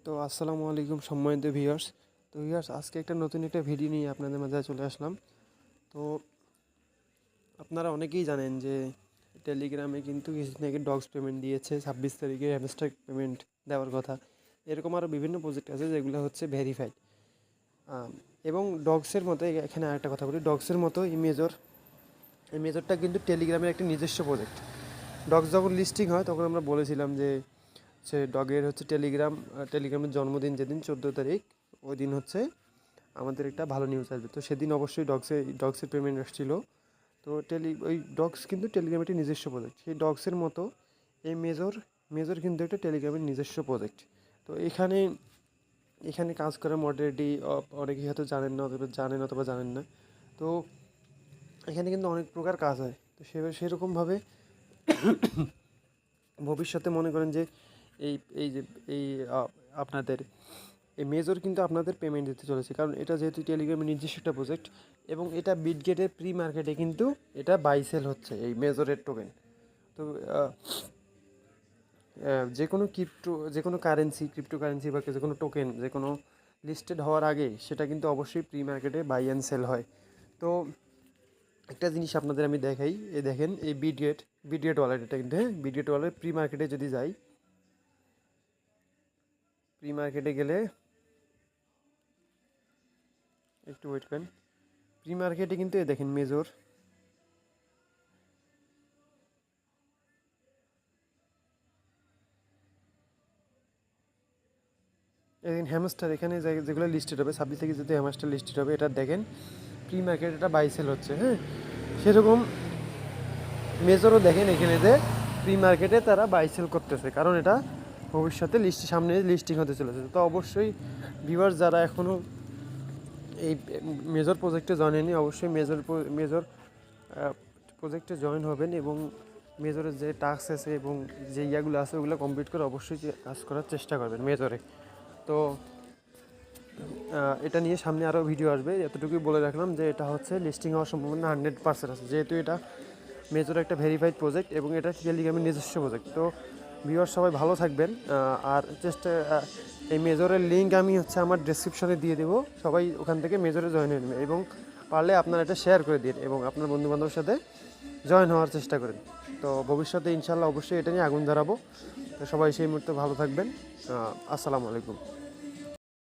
তো আসসালামু আলাইকুম সম্মানিত ভিউয়ার্স। তো ভিউয়ার্স, আজকে নতুন একটা ভিডিও নিয়ে আপনাদের মাঝে চলে আসলাম। তো আপনারা অনেকেই জানেন যে টেলিগ্রামে কিন্তু কিছুদিন আগে ডগস পেমেন্ট দিয়েছে, 26 তারিখে হ্যামস্টার পেমেন্ট দেওয়ার কথা। এরকম আরও বিভিন্ন প্রজেক্ট আছে যেগুলো হচ্ছে ভেরিফাইড। এবং ডগসের মতো এখানে আরেকটা কথা বলি, ডগসের মতো এই মেজরটা কিন্তু টেলিগ্রামের একটা নিজস্ব প্রজেক্ট। ডগস যখন লিস্টিং হয় তখন আমরা বলেছিলাম যে সে ডগের হচ্ছে টেলিগ্রামের জন্মদিন যেদিন 14 তারিখ, ওই দিন হচ্ছে আমাদের একটা ভালো নিউজ আসবে। তো সেদিন অবশ্যই ডগসের পেমেন্ট আসছিলো। তো ওই ডগস কিন্তু টেলিগ্রামের একটি নিজস্ব প্রজেক্ট। সেই ডগসের মতো এই মেজর কিন্তু একটা টেলিগ্রামের নিজস্ব প্রজেক্ট। তো এখানে কাজ করে মডারেটি অনেকেই হয়তো জানেন না। তো এখানে কিন্তু অনেক প্রকার কাজ হয়। তো সেরকমভাবে ভবিষ্যতে মনে করেন যে এই এই যে এই আপনাদের এই মেজর কিন্তু আপনাদের পেমেন্ট দিতে চলেছে, কারণ এটা যেহেতু টেলিগ্রামের নিজস্ব একটা প্রজেক্ট এবং এটা বিটগেটের প্রি মার্কেটে কিন্তু এটা বাই সেল হচ্ছে এই মেজরের টোকেন। তো যে কোনো ক্রিপ্টো কারেন্সি বা যে কোনো টোকেন যে কোনো লিস্টেড হওয়ার আগে সেটা কিন্তু অবশ্যই প্রি মার্কেটে বাই অ্যান্ড সেল হয়। তো একটা জিনিস আপনাদের আমি দেখাই, দেখেন এই বিটগেট ওয়ালেট, এটা কিন্তু বিটগেট ওয়ালেট প্রি মার্কেটে যদি যাই, প্রি মার্কেটে গেলে একটু ওয়েট করেন। প্রি মার্কেটে কিন্তু দেখেন মেজর, দেখেন হ্যামস্টার, এখানে যেগুলো লিস্টেড হবে 26 থেকে যদি হ্যামস্টার লিস্টেড হবে, এটা দেখেন প্রি মার্কেট এটা বাই সেল হচ্ছে। হ্যাঁ, সেরকম মেজরও দেখেন এখানে যে প্রি মার্কেটে তারা বাই সেল করতেছে, কারণ এটা ভবিষ্যতে সামনে লিস্টিং হতে চলেছে। তো অবশ্যই ভিউয়ার্স যারা এখনও এই মেজর প্রজেক্টে জয়েন হয়নি, অবশ্যই মেজর প্রজেক্টে জয়েন হবেন এবং মেজরের যে টাস্ক আছে এবং যে ইয়াগুলো আছে ওগুলো কমপ্লিট করে অবশ্যই কাজ করার চেষ্টা করবেন মেজরে। তো এটা নিয়ে সামনে আরও ভিডিও আসবে, এতটুকুই বলে রাখলাম যে এটা হচ্ছে লিস্টিং হওয়ার সম্ভাবনা 100% আছে, যেহেতু এটা মেজর একটা ভেরিফাইড প্রজেক্ট এবং এটা টেলিগ্রামের নিজস্ব প্রজেক্ট। তো ভিউয়ার সবাই ভালো থাকবেন। আর এই মেজরের লিঙ্ক আমি হচ্ছে আমার ডেসক্রিপশনে দিয়ে দেবো, সবাই ওখান থেকে মেজরে জয়েন হয়ে নেবেন এবং পারলে আপনারা এটা শেয়ার করে দিন এবং আপনার বন্ধুবান্ধবের সাথে জয়েন হওয়ার চেষ্টা করেন। তো ভবিষ্যতে ইনশাল্লাহ অবশ্যই এটা নিয়ে আগুন ধরাবো। তো সবাই সেই মুহূর্তে ভালো থাকবেন। আসসালামু আলাইকুম।